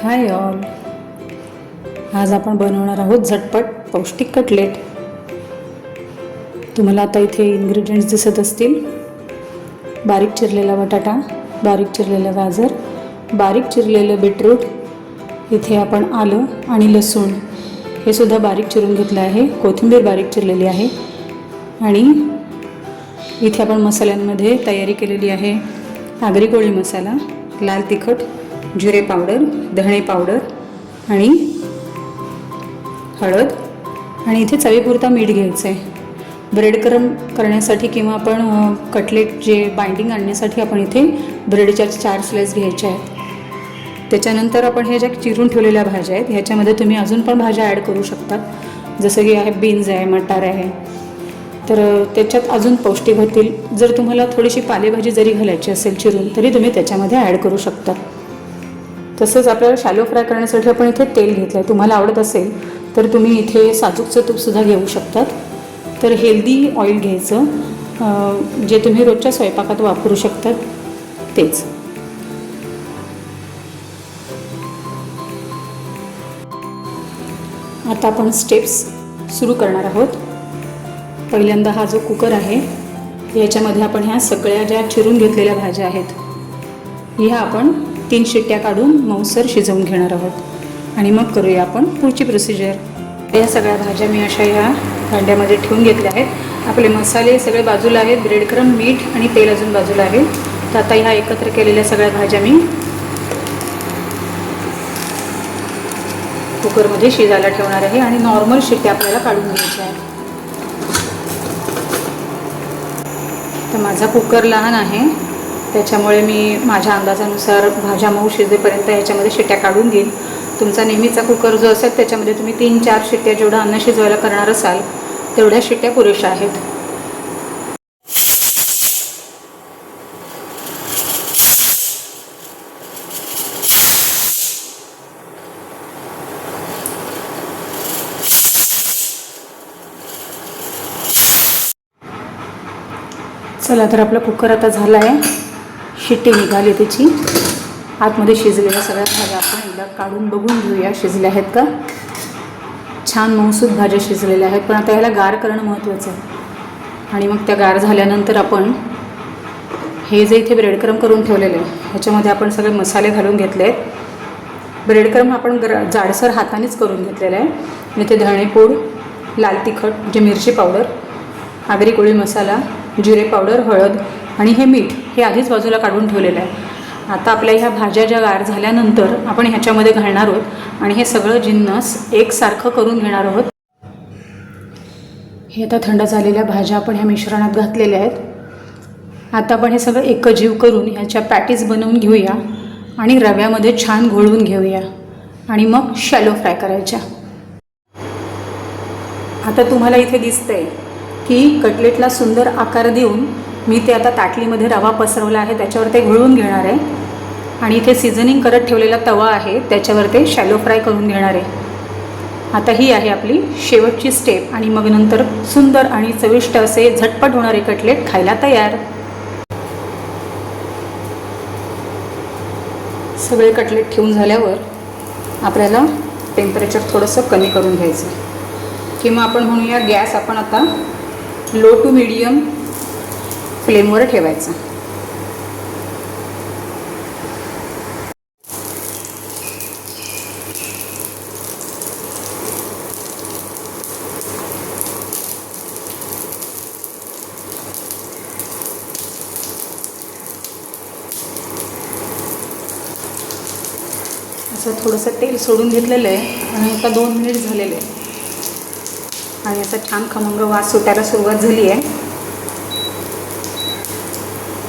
Hi all. आज आपण बनवणार आहोत झटपट पौष्टिक कटलेट. तुम्हाला आता इथे इन्ग्रेडियंट्स दिसत असतील. बारीक चिरलेला बटाटा, बारीक चिरलेलं गाजर, बारीक चिरलेलं बीटरूट, इथे आपण आलं आणि लसूण हे सुद्धा बारीक चिरून घेतलं आहे. कोथिंबीर बारीक चिरलेली आहे. आणि इथे आपण मसाल्यांमध्ये तयारी केलेली आहे. आगरी कोळी मसाला, लाल तिखट, जिरे पावडर, धणे पावडर आणि हळद, आणि इथे चवीपुरता मीठ घ्यायचं आहे. ब्रेड क्रम करण्यासाठी किंवा आपण कटलेट जे बाइंडिंग आणण्यासाठी आपण इथे ब्रेडच्या 4 स्लाइस घ्यायच्या आहेत. त्याच्यानंतर आपण हे ज्या चिरून ठेवलेल्या भाज्या आहेत ह्याच्यामध्ये तुम्ही अजून पण भाज्या ॲड करू शकता. जसं की आहे बीन्स आहे, मटार आहे, तर त्याच्यात अजून पौष्टिक होतील. जर तुम्हाला थोडीशी पालेभाजी जरी घालायची असेल चिरून तरी तुम्ही त्याच्यामध्ये ॲड करू शकता. तसंच आपल्याला शॅलो फ्राय करण्यासाठी आपण इथे तेल घेतलं आहे. तुम्हाला आवडत असेल तर तुम्ही इथे साजूकचं तूपसुद्धा घेऊ शकतात. तर हेल्दी ऑइल घ्यायचं, जे तुम्ही रोजच्या स्वयंपाकात वापरू शकतात तेच. आता आपण स्टेप्स सुरू करणार आहोत. पहिल्यांदा हा जो कुकर आहे याच्यामध्ये आपण ह्या सगळ्या ज्या चिरून घेतलेल्या भाज्या आहेत ह्या आपण 3 शिट्ट्या काढून मऊसर शिजवून घेणार आहोत. आणि मग करूया आपण पुढची प्रोसिजर. या सगळ्या भाज्या मी अशा ह्या भांड्यामध्ये ठेवून घेतल्या आहेत. आपले मसाले सगळे बाजूला आहेत. ब्रेड क्रम, मीठ आणि तेल अजून बाजूला आहे. तर आता ह्या एकत्र केलेल्या सगळ्या भाज्या मी कुकरमध्ये शिजायला ठेवणार आहे आणि नॉर्मल शिट्ट्या आपल्याला काढून घ्यायच्या आहेत. तर माझा कुकर लहान आहे त्याच्यामुळे मी माझ्या अंदाजानुसार भाज्या मऊ शिजेपर्यंत ह्याच्यामध्ये शिट्ट्या काढून घेईन. तुमचा नेहमीचा कुकर जो असेल त्याच्यामध्ये तुम्ही 3-4 शिट्ट्या जेवढं अन्न शिजवायला करणार असाल तेवढ्या शिट्ट्या पुरेशा आहेत. चला, तर आपला कुकर आता झाला आहे. शिट्टी निघाली त्याची. आतमध्ये शिजलेल्या सगळ्या भाज्या आपण एकदा काढून बघून घेऊया शिजल्या आहेत का. छान मऊसूत भाज्या शिजलेल्या आहेत, पण आता ह्याला गार करणं महत्त्वाचं आहे. आणि मग त्या गार झाल्यानंतर आपण हे जे इथे ब्रेड क्रम करून ठेवलेले आहे ह्याच्यामध्ये आपण सगळे मसाले घालून घेतले आहेत. ब्रेड क्रम आपण जाडसर हातानेच करून घेतलेला आहे. इथे धणेपूड, लाल तिखट म्हणजे मिरची पावडर, आगरी कोळी मसाला, जिरे पावडर, हळद आणि हे मीठ हे आधीच बाजूला काढून ठेवलेलं आहे. आता आपल्या ह्या भाज्या ज्या गार झाल्यानंतर आपण ह्याच्यामध्ये घालणार आहोत आणि हे सगळं जिन्नस एकसारखं करून घेणार आहोत. हे आता थंड झालेल्या भाज्या आपण ह्या मिश्रणात घातलेल्या आहेत. आता आपण हे सगळं एकजीव करून ह्याच्या पॅटीज बनवून घेऊया आणि रव्यामध्ये छान घोळवून घेऊया आणि मग शॅलो फ्राय करायच्या. आता तुम्हाला इथे दिसतंय की कटलेटला सुंदर आकार देऊन मी ते आता ताटलीमध्ये रवा पसरवला आहे त्याच्यावर ते घोळवून घेणार आहे. आणि इथे सीझनिंग करत ठेवलेला तवा आहे त्याच्यावर ते शॅलो फ्राय करून घेणार आहे. आता ही आहे आपली शेवटची स्टेप आणि मग नंतर सुंदर आणि चविष्ट असे झटपट होणारे कटलेट खायला तयार. सगळे कटलेट ठेवून झाल्यावर आपल्याला टेम्परेचर थोडंसं कमी करून घ्यायचं, किंवा आपण म्हणूया गॅस आपण आता लो टू मीडियम फ्लेमवर ठेवायचा. असं थोडंसं तेल सोडून घेतलेलं आहे आणि आता 2 मिनिट झालेले आहे आणि असा छान खमंग वास सुटायला सुरुवात झाली आहे.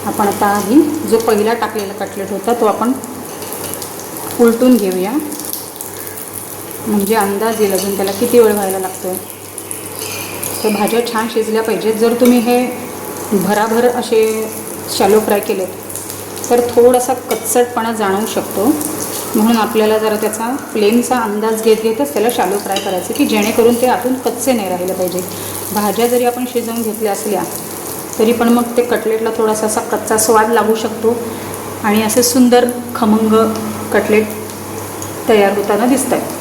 आपण आता आधी जो पहिला टाकलेला कटलेट होता तो आपण उलटून घेऊया, म्हणजे अंदाज येईल अजून त्याला किती वेळ व्हायला लागतो आहे. तर भाज्या छान शिजल्या पाहिजेत. जर तुम्ही हे भराभर असे शॅलो फ्राय केलेत तर थोडासा कच्चटपणा जाणवू शकतो. म्हणून आपल्याला जरा त्याचा फ्लेमचा अंदाज घेत घेतच त्याला शॅलो फ्राय करायचं की जेणेकरून ते आतून कच्चे नाही राहिले पाहिजे. भाज्या जरी आपण शिजवून घेतल्या असल्या तरी पण मग ते कटलेटला थोडासा असा कच्चा स्वाद लागू शकतो आणि असे सुंदर खमंग कटलेट तयार होताना दिसत आहेत.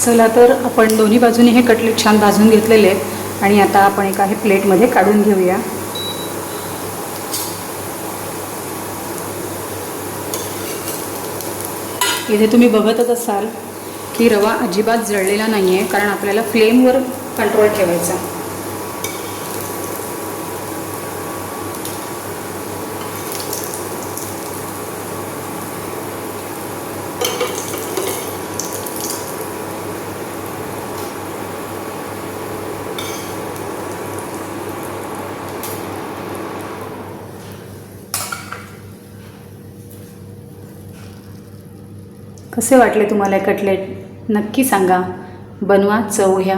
चला तर आपण दोन्ही बाजूने हे कटलेट छान भाजून घेतलेले आहेत आणि आता आपण एका हे प्लेटमध्ये काढून घेऊया. इथे तुम्ही बघतच असाल की रवा अजिबात जळलेला नाही आहे, कारण आपल्याला फ्लेमवर कंट्रोल ठेवायचा. कसे वाटले तुम्हाला कटलेट? नक्की सांगा. बनवा, चव घ्या.